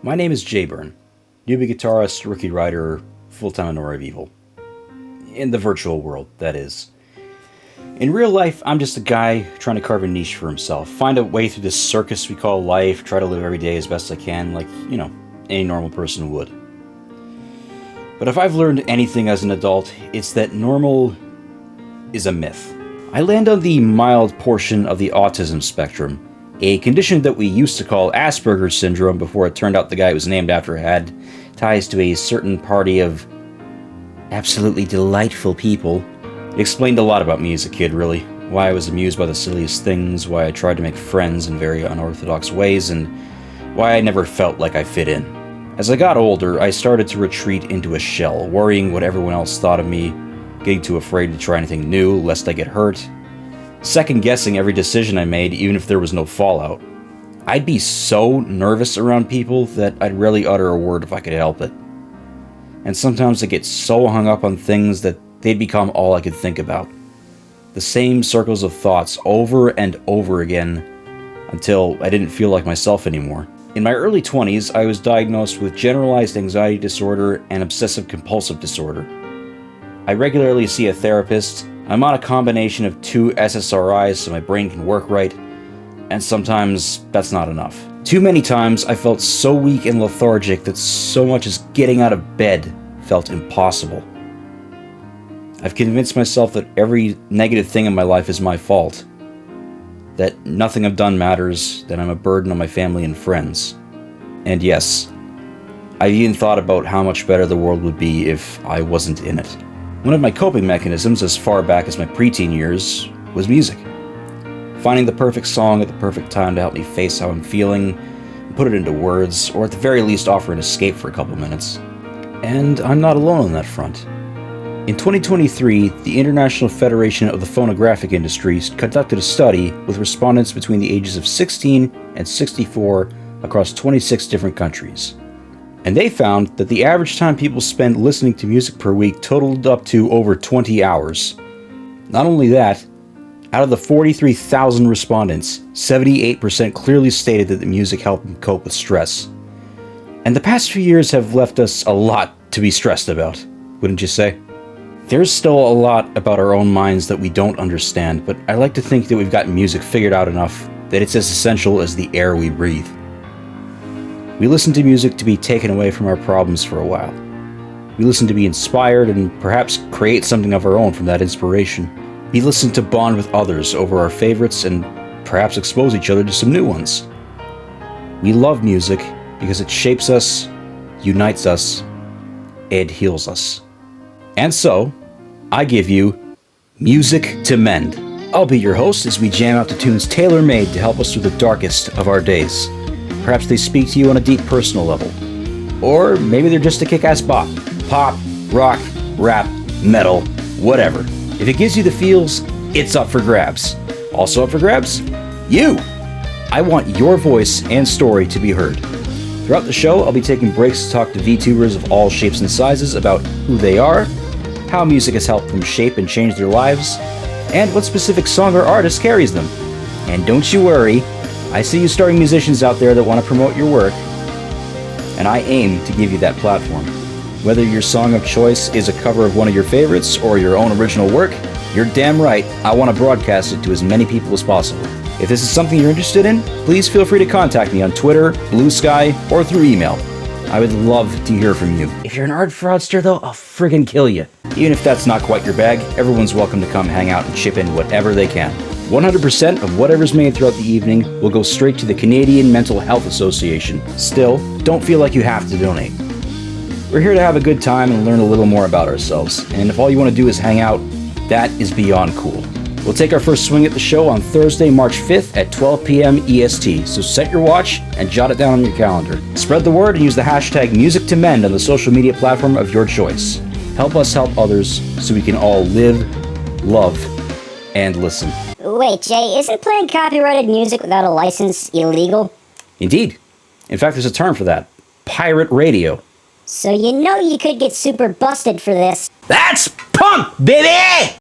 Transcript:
My name is Jayburn, newbie guitarist, rookie writer, full-time Honor of Evil. In the virtual world, that is. In real life, I'm just a guy trying to carve a niche for himself, find a way through this circus we call life, try to live every day as best I can, like, any normal person would. But if I've learned anything as an adult, it's that normal is a myth. I land on the mild portion of the autism spectrum, a condition that we used to call Asperger's syndrome before it turned out the guy it was named after had ties to a certain party of absolutely delightful people. It explained a lot about me as a kid, really. Why I was amused by the silliest things, why I tried to make friends in very unorthodox ways, and why I never felt like I fit in. As I got older, I started to retreat into a shell, worrying what everyone else thought of me, getting too afraid to try anything new, lest I get hurt, second-guessing every decision I made, even if there was no fallout. I'd be so nervous around people that I'd rarely utter a word if I could help it. And sometimes I'd get so hung up on things that they'd become all I could think about. The same circles of thoughts over and over again until I didn't feel like myself anymore. In my early 20s, I was diagnosed with generalized anxiety disorder and obsessive-compulsive disorder. I regularly see a therapist. I'm on a combination of 2 SSRIs so my brain can work right, and sometimes that's not enough. Too many times I felt so weak and lethargic that so much as getting out of bed felt impossible. I've convinced myself that every negative thing in my life is my fault, that nothing I've done matters, that I'm a burden on my family and friends. And yes, I've even thought about how much better the world would be if I wasn't in it. One of my coping mechanisms as far back as my preteen years was music. Finding the perfect song at the perfect time to help me face how I'm feeling, and put it into words, or at the very least offer an escape for a couple minutes. And I'm not alone on that front. In 2023, the International Federation of the Phonographic Industry conducted a study with respondents between the ages of 16 and 64 across 26 different countries. And they found that the average time people spend listening to music per week totaled up to over 20 hours. Not only that, out of the 43,000 respondents, 78% clearly stated that the music helped them cope with stress. And the past few years have left us a lot to be stressed about, wouldn't you say? There's still a lot about our own minds that we don't understand, but I like to think that we've got music figured out enough that it's as essential as the air we breathe. We listen to music to be taken away from our problems for a while. We listen to be inspired and perhaps create something of our own from that inspiration. We listen to bond with others over our favorites and perhaps expose each other to some new ones. We love music because it shapes us, unites us, and heals us. And so, I give you Music to Mend. I'll be your host as we jam out to tunes tailor-made to help us through the darkest of our days. Perhaps they speak to you on a deep personal level. Or maybe they're just a kick-ass bop. Pop, rock, rap, metal, whatever. If it gives you the feels, it's up for grabs. Also up for grabs? You! I want your voice and story to be heard. Throughout the show, I'll be taking breaks to talk to VTubers of all shapes and sizes about who they are, how music has helped them shape and change their lives, and what specific song or artist carries them. And don't you worry, I see you starting musicians out there that want to promote your work, and I aim to give you that platform. Whether your song of choice is a cover of one of your favorites or your own original work, you're damn right, I want to broadcast it to as many people as possible. If this is something you're interested in, please feel free to contact me on Twitter, Blue Sky, or through email. I would love to hear from you. If you're an art fraudster though, I'll friggin' kill you. Even if that's not quite your bag, everyone's welcome to come hang out and chip in whatever they can. 100% of whatever's made throughout the evening will go straight to the Canadian Mental Health Association. Still, don't feel like you have to donate. We're here to have a good time and learn a little more about ourselves, and if all you want to do is hang out, that is beyond cool. We'll take our first swing at the show on Thursday, March 5th at 12 p.m. EST, so set your watch and jot it down on your calendar. Spread the word and use the hashtag MusicToMend on the social media platform of your choice. Help us help others so we can all live, love, and listen. Wait, Jay, isn't playing copyrighted music without a license illegal? Indeed. In fact, there's a term for that. Pirate radio. So you know you could get super busted for this. That's punk, baby!